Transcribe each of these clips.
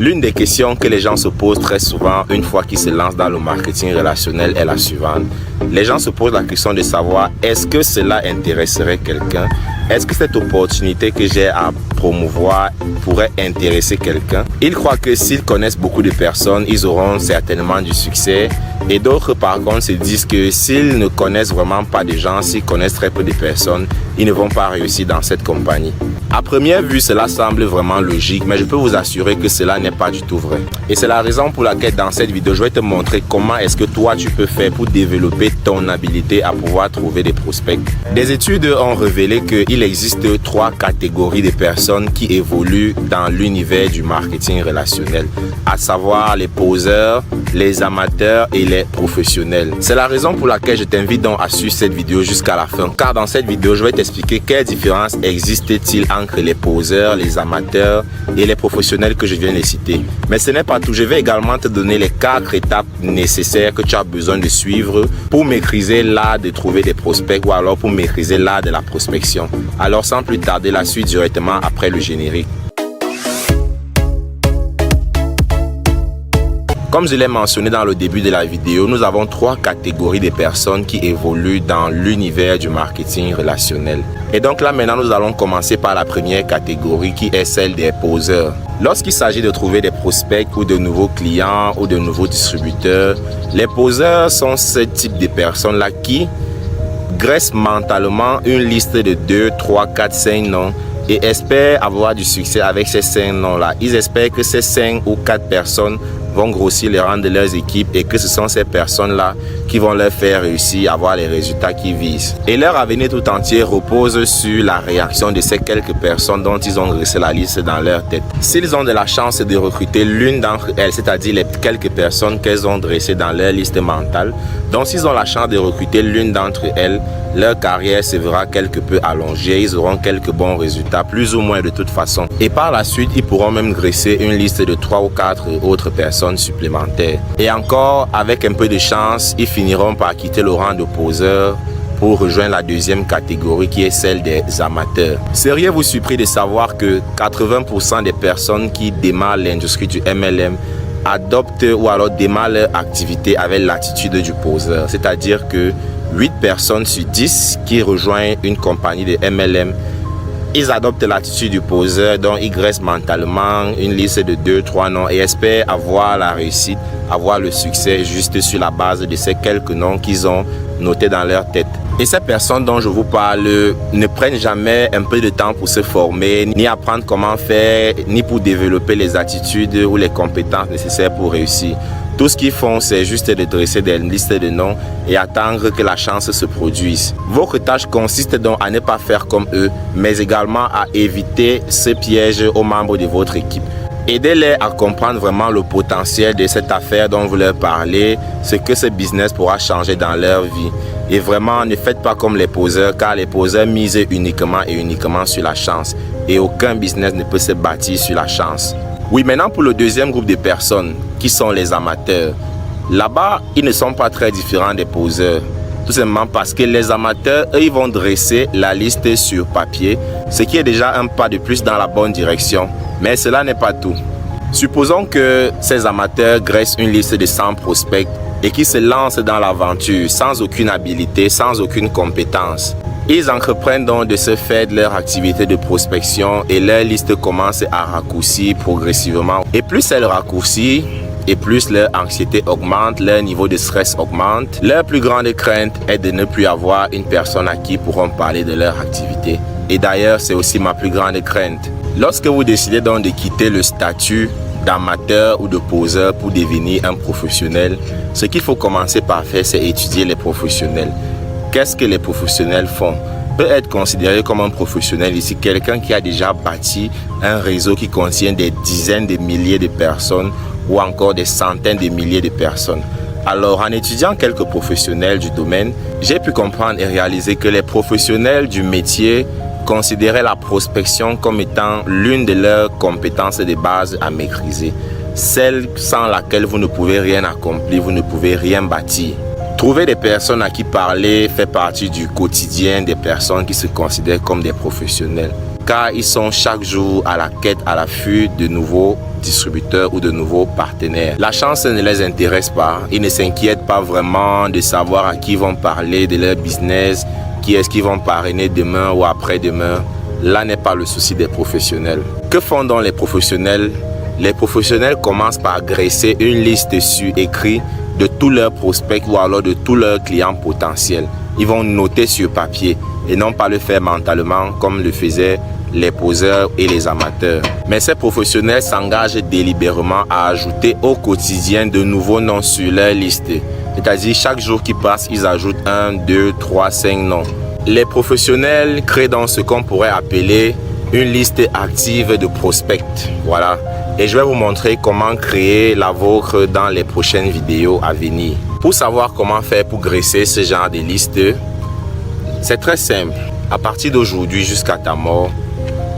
L'une des questions que les gens se posent très souvent une fois qu'ils se lancent dans le marketing relationnel est la suivante. Les gens se posent la question de savoir est-ce que cela intéresserait quelqu'un? Est-ce que cette opportunité que j'ai à promouvoir pourrait intéresser quelqu'un? Ils croient que s'ils connaissent beaucoup de personnes, ils auront certainement du succès. Et d'autres, par contre, se disent que s'ils ne connaissent vraiment pas de gens, s'ils connaissent très peu de personnes, ils ne vont pas réussir dans cette compagnie. À première vue, cela semble vraiment logique, mais je peux vous assurer que cela n'est pas du tout vrai. Et c'est la raison pour laquelle dans cette vidéo, je vais te montrer comment est-ce que toi, tu peux faire pour développer ton habilité à pouvoir trouver des prospects. Des études ont révélé qu'il existe 3 catégories de personnes qui évoluent dans l'univers du marketing relationnel, à savoir les poseurs, les amateurs et les professionnels. C'est la raison pour laquelle je t'invite donc à suivre cette vidéo jusqu'à la fin, car dans cette vidéo, je vais t'expliquer quelle différence existe-t-il entre les poseurs, les amateurs et les professionnels que je viens de citer. Mais ce n'est pas tout, je vais également te donner les 4 étapes nécessaires que tu as besoin de suivre pour maîtriser l'art de trouver des prospects ou alors pour maîtriser l'art de la prospection. Alors sans plus tarder, la suite directement après le générique. Comme je l'ai mentionné dans le début de la vidéo, nous avons 3 catégories de personnes qui évoluent dans l'univers du marketing relationnel. Et donc là maintenant, nous allons commencer par la première catégorie qui est celle des poseurs. Lorsqu'il s'agit de trouver des prospects ou de nouveaux clients ou de nouveaux distributeurs, les poseurs sont ce type de personnes-là qui graissent mentalement une liste de 2, 3, 4, 5 noms et espèrent avoir du succès avec ces 5 noms-là. Ils espèrent que ces 5 ou 4 personnes vont grossir les rangs de leurs équipes et que ce sont ces personnes-là qui vont leur faire réussir à avoir les résultats qu'ils visent. Et leur avenir tout entier repose sur la réaction de ces quelques personnes dont ils ont dressé la liste dans leur tête. S'ils ont de la chance de recruter l'une d'entre elles, c'est-à-dire les quelques personnes qu'elles ont dressées dans leur liste mentale, donc s'ils ont la chance de recruter l'une d'entre elles, leur carrière se verra quelque peu allongée, ils auront quelques bons résultats, plus ou moins de toute façon. Et par la suite, ils pourront même dresser une liste de 3 ou 4 autres personnes supplémentaires. Et encore, avec un peu de chance, ils finiront par quitter le rang de poseurs pour rejoindre la deuxième catégorie qui est celle des amateurs. Seriez-vous surpris de savoir que 80% des personnes qui démarrent l'industrie du MLM adoptent ou alors démarrent leur activité avec l'attitude du poseur, c'est-à-dire que 8 personnes sur 10 qui rejoignent une compagnie de MLM, ils adoptent l'attitude du poseur, donc ils graissent mentalement une liste de 2, 3 noms et espèrent avoir la réussite, avoir le succès juste sur la base de ces quelques noms qu'ils ont notés dans leur tête. Et ces personnes dont je vous parle ne prennent jamais un peu de temps pour se former, ni apprendre comment faire, ni pour développer les attitudes ou les compétences nécessaires pour réussir. Tout ce qu'ils font, c'est juste de dresser des listes de noms et attendre que la chance se produise. Votre tâche consiste donc à ne pas faire comme eux, mais également à éviter ce piège aux membres de votre équipe. Aidez-les à comprendre vraiment le potentiel de cette affaire dont vous leur parlez, ce que ce business pourra changer dans leur vie. Et vraiment, ne faites pas comme les poseurs, car les poseurs misent uniquement sur la chance. Et aucun business ne peut se bâtir sur la chance. Oui, maintenant pour le deuxième groupe de personnes, qui sont les amateurs. Là-bas, ils ne sont pas très différents des poseurs. Tout simplement parce que les amateurs, eux, ils vont dresser la liste sur papier, ce qui est déjà un pas de plus dans la bonne direction. Mais cela n'est pas tout. Supposons que ces amateurs graissent une liste de 100 prospects et qu'ils se lancent dans l'aventure sans aucune habilité, sans aucune compétence. Ils entreprennent donc de se faire de leur activité de prospection et leur liste commence à raccourcir progressivement. Et plus elle raccourcit, et plus leur anxiété augmente, leur niveau de stress augmente. Leur plus grande crainte est de ne plus avoir une personne à qui pourront parler de leur activité. Et d'ailleurs, c'est aussi ma plus grande crainte. Lorsque vous décidez donc de quitter le statut d'amateur ou de poseur pour devenir un professionnel, ce qu'il faut commencer par faire, c'est étudier les professionnels. Qu'est-ce que les professionnels font? Peut être considéré comme un professionnel ici quelqu'un qui a déjà bâti un réseau qui contient des dizaines de milliers de personnes ou encore des centaines de milliers de personnes. Alors, en étudiant quelques professionnels du domaine, j'ai pu comprendre et réaliser que les professionnels du métier considéraient la prospection comme étant l'une de leurs compétences de base à maîtriser, celle sans laquelle vous ne pouvez rien accomplir, vous ne pouvez rien bâtir. Trouver des personnes à qui parler fait partie du quotidien des personnes qui se considèrent comme des professionnels, car ils sont chaque jour à la quête, à l'affût de nouveaux distributeurs ou de nouveaux partenaires. La chance ne les intéresse pas. Ils ne s'inquiètent pas vraiment de savoir à qui vont parler de leur business, qui est-ce qu'ils vont parrainer demain ou après-demain. Là n'est pas le souci des professionnels. Que font donc les professionnels? Les professionnels commencent par graisser une liste sur écrit de tous leurs prospects ou alors de tous leurs clients potentiels. Ils vont noter sur papier et non pas le faire mentalement comme le faisaient les poseurs et les amateurs. Mais ces professionnels s'engagent délibérément à ajouter au quotidien de nouveaux noms sur leur liste. C'est-à-dire chaque jour qui passe, ils ajoutent 1, 2, 3, 5 noms. Les professionnels créent donc ce qu'on pourrait appeler une liste active de prospects. Voilà. Et je vais vous montrer comment créer la vôtre dans les prochaines vidéos à venir. Pour savoir comment faire pour graisser ce genre de liste, c'est très simple. À partir d'aujourd'hui jusqu'à ta mort,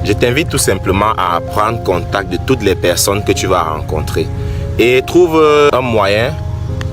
je t'invite tout simplement à prendre contact de toutes les personnes que tu vas rencontrer. Et trouve un moyen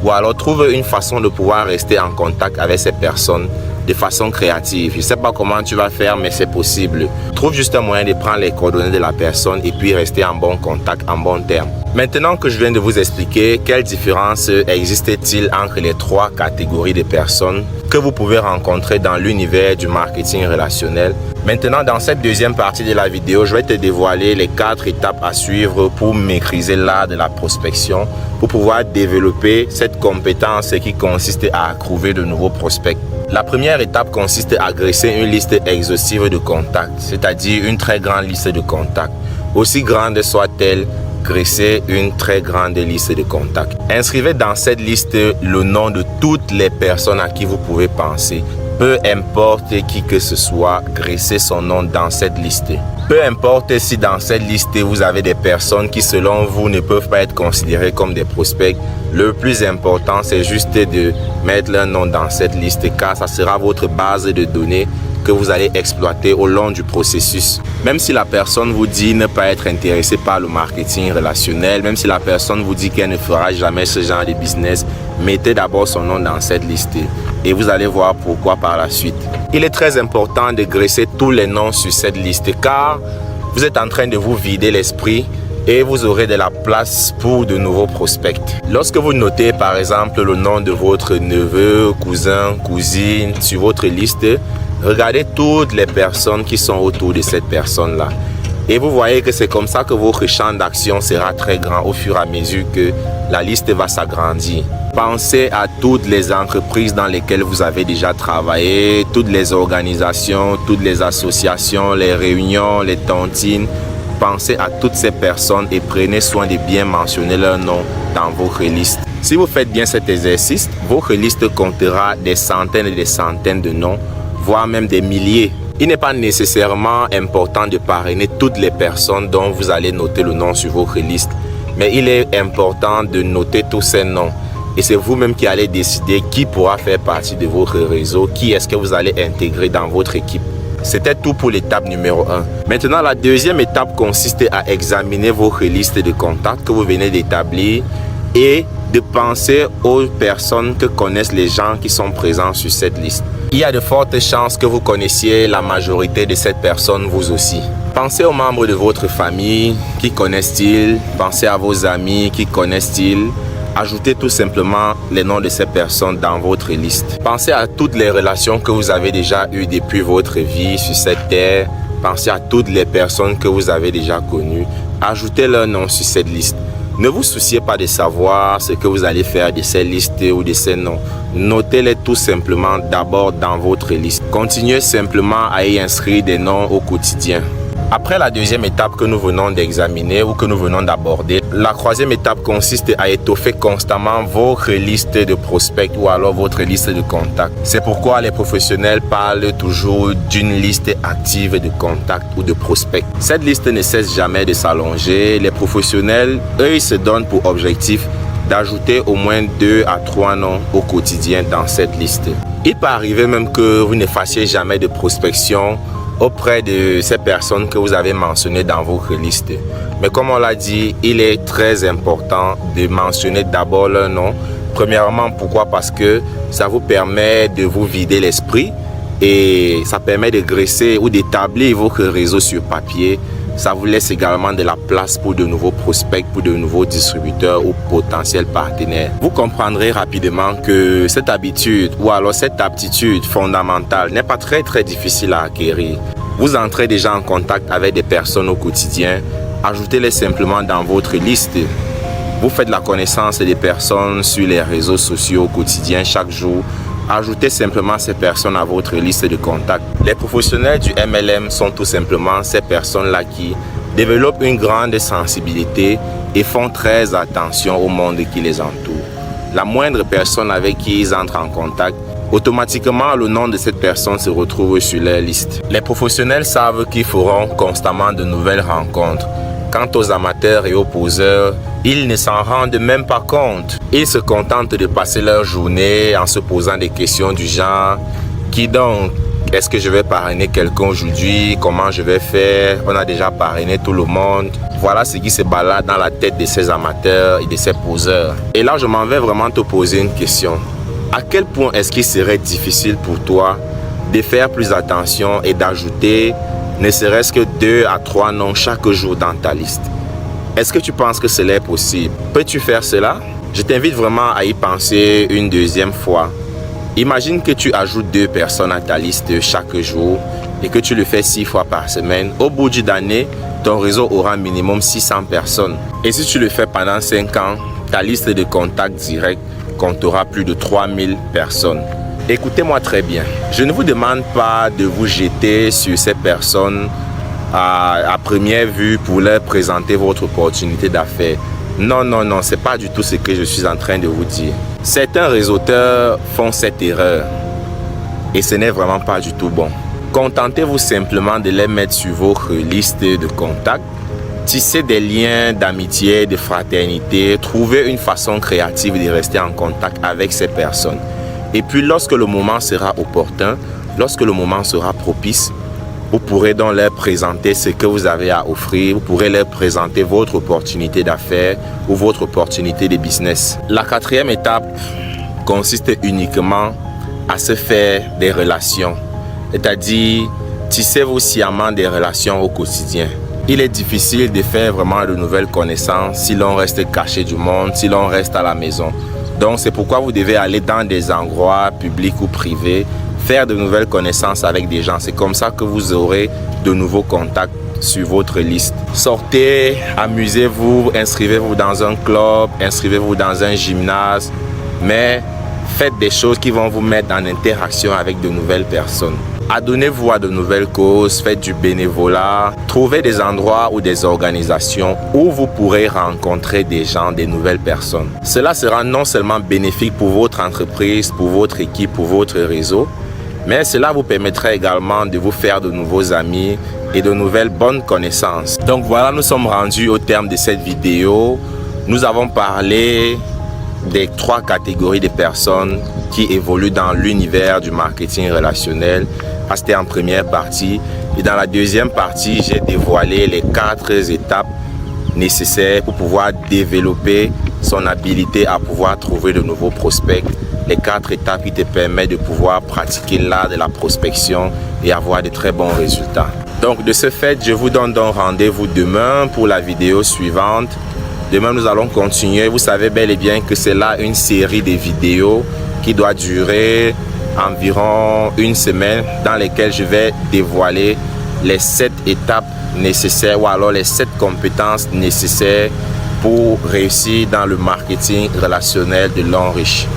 ou alors trouve une façon de pouvoir rester en contact avec ces personnes de façon créative. Je ne sais pas comment tu vas faire, mais c'est possible. Trouve juste un moyen de prendre les coordonnées de la personne et puis rester en bon contact, en bon terme. Maintenant que je viens de vous expliquer quelle différence existe-t-il entre les trois catégories de personnes que vous pouvez rencontrer dans l'univers du marketing relationnel, maintenant dans cette deuxième partie de la vidéo, je vais te dévoiler les 4 étapes à suivre pour maîtriser l'art de la prospection, pour pouvoir développer cette compétence qui consiste à trouver de nouveaux prospects. La première étape consiste à graisser une liste exhaustive de contacts, c'est-à-dire une très grande liste de contacts. Aussi grande soit-elle, graissez une très grande liste de contacts. Inscrivez dans cette liste le nom de toutes les personnes à qui vous pouvez penser. Peu importe qui que ce soit, graissez son nom dans cette liste. Peu importe si dans cette liste vous avez des personnes qui selon vous ne peuvent pas être considérées comme des prospects, le plus important c'est juste de mettre leur nom dans cette liste car ça sera votre base de données que vous allez exploiter au long du processus. Même si la personne vous dit ne pas être intéressée par le marketing relationnel, même si la personne vous dit qu'elle ne fera jamais ce genre de business, mettez d'abord son nom dans cette liste et vous allez voir pourquoi par la suite. Il est très important de graisser tous les noms sur cette liste car vous êtes en train de vous vider l'esprit et vous aurez de la place pour de nouveaux prospects. Lorsque vous notez par exemple le nom de votre neveu, cousin, cousine sur votre liste, regardez toutes les personnes qui sont autour de cette personne-là. Et vous voyez que c'est comme ça que votre champ d'action sera très grand au fur et à mesure que la liste va s'agrandir. Pensez à toutes les entreprises dans lesquelles vous avez déjà travaillé, toutes les organisations, toutes les associations, les réunions, les tontines. Pensez à toutes ces personnes et prenez soin de bien mentionner leur nom dans votre liste. Si vous faites bien cet exercice, votre liste comptera des centaines et des centaines de noms, voire même des milliers. Il n'est pas nécessairement important de parrainer toutes les personnes dont vous allez noter le nom sur votre liste, mais il est important de noter tous ces noms. Et c'est vous-même qui allez décider qui pourra faire partie de votre réseau, qui est-ce que vous allez intégrer dans votre équipe. C'était tout pour l'étape numéro 1. Maintenant, la deuxième étape consiste à examiner votre liste de contacts que vous venez d'établir et de penser aux personnes que connaissent les gens qui sont présents sur cette liste. Il y a de fortes chances que vous connaissiez la majorité de ces personnes vous aussi. Pensez aux membres de votre famille, qui connaissent-ils? Pensez à vos amis, qui connaissent-ils? Ajoutez tout simplement les noms de ces personnes dans votre liste. Pensez à toutes les relations que vous avez déjà eues depuis votre vie sur cette terre. Pensez à toutes les personnes que vous avez déjà connues. Ajoutez leurs noms sur cette liste. Ne vous souciez pas de savoir ce que vous allez faire de ces listes ou de ces noms. Notez-les tout simplement d'abord dans votre liste. Continuez simplement à y inscrire des noms au quotidien. Après la deuxième étape que nous venons d'examiner ou que nous venons d'aborder, la troisième étape consiste à étoffer constamment votre liste de prospects ou alors votre liste de contacts. C'est pourquoi les professionnels parlent toujours d'une liste active de contacts ou de prospects. Cette liste ne cesse jamais de s'allonger. Les professionnels, eux, ils se donnent pour objectif d'ajouter au moins 2 à 3 noms au quotidien dans cette liste. Il peut arriver même que vous ne fassiez jamais de prospection auprès de ces personnes que vous avez mentionnées dans votre liste. Mais comme on l'a dit, il est très important de mentionner d'abord leur nom. Premièrement, pourquoi? Parce que ça vous permet de vous vider l'esprit et ça permet de graisser ou d'établir votre réseau sur papier. Ça vous laisse également de la place pour de nouveaux prospects, pour de nouveaux distributeurs ou potentiels partenaires. Vous comprendrez rapidement que cette habitude ou alors cette aptitude fondamentale n'est pas très difficile à acquérir. Vous entrez déjà en contact avec des personnes au quotidien, ajoutez-les simplement dans votre liste. Vous faites la connaissance des personnes sur les réseaux sociaux au quotidien chaque jour. Ajoutez simplement ces personnes à votre liste de contacts. Les professionnels du MLM sont tout simplement ces personnes-là qui développent une grande sensibilité et font très attention au monde qui les entoure. La moindre personne avec qui ils entrent en contact, automatiquement le nom de cette personne se retrouve sur leur liste. Les professionnels savent qu'ils feront constamment de nouvelles rencontres. Quant aux amateurs et aux poseurs, ils ne s'en rendent même pas compte. Ils se contentent de passer leur journée en se posant des questions du genre « Qui donc? Est-ce que je vais parrainer quelqu'un aujourd'hui? Comment je vais faire? On a déjà parrainé tout le monde. » Voilà ce qui se balade dans la tête de ces amateurs et de ces poseurs. Et là, je m'en vais vraiment te poser une question. À quel point est-ce qu'il serait difficile pour toi de faire plus attention et d'ajouter ne serait-ce que 2 à 3 noms chaque jour dans ta liste? Est-ce que tu penses que cela est possible? Peux-tu faire cela? Je t'invite vraiment à y penser une deuxième fois. Imagine que tu ajoutes 2 personnes à ta liste chaque jour et que tu le fais 6 fois par semaine. Au bout d'une année, ton réseau aura minimum 600 personnes. Et si tu le fais pendant 5 ans, ta liste de contacts directs comptera plus de 3000 personnes. Écoutez-moi très bien. Je ne vous demande pas de vous jeter sur ces personnes à première vue pour leur présenter votre opportunité d'affaires. Non, c'est pas du tout ce que je suis en train de vous dire. Certains réseauteurs font cette erreur et ce n'est vraiment pas du tout bon. Contentez-vous simplement de les mettre sur votre liste de contacts. Tissez des liens d'amitié, de fraternité. Trouvez une façon créative de rester en contact avec ces personnes. Et puis lorsque le moment sera opportun, lorsque le moment sera propice, vous pourrez donc leur présenter ce que vous avez à offrir. Vous pourrez leur présenter votre opportunité d'affaires ou votre opportunité de business. La 4e étape consiste uniquement à se faire des relations. C'est-à-dire, tissez-vous sciemment des relations au quotidien. Il est difficile de faire vraiment de nouvelles connaissances si l'on reste caché du monde, si l'on reste à la maison. Donc c'est pourquoi vous devez aller dans des endroits publics ou privés, faire de nouvelles connaissances avec des gens. C'est comme ça que vous aurez de nouveaux contacts sur votre liste. Sortez, amusez-vous, inscrivez-vous dans un club, inscrivez-vous dans un gymnase, mais faites des choses qui vont vous mettre en interaction avec de nouvelles personnes. Adonnez-vous à de nouvelles causes, faites du bénévolat, trouvez des endroits ou des organisations où vous pourrez rencontrer des gens, des nouvelles personnes. Cela sera non seulement bénéfique pour votre entreprise, pour votre équipe, pour votre réseau, mais cela vous permettra également de vous faire de nouveaux amis et de nouvelles bonnes connaissances. Donc voilà, nous sommes rendus au terme de cette vidéo. Nous avons parlé des 3 catégories de personnes qui évoluent dans l'univers du marketing relationnel. C'était en première partie. Et dans la deuxième partie, j'ai dévoilé les 4 étapes nécessaires pour pouvoir développer son habilité à pouvoir trouver de nouveaux prospects. Les 4 étapes qui te permettent de pouvoir pratiquer l'art de la prospection et avoir de très bons résultats. Donc de ce fait, je vous donne donc rendez-vous demain pour la vidéo suivante. Demain, nous allons continuer. Vous savez bel et bien que c'est là une série de vidéos qui doit durer environ une semaine, dans lesquelles je vais dévoiler les 7 étapes nécessaires ou alors les 7 compétences nécessaires pour réussir dans le marketing relationnel de l'homme riche.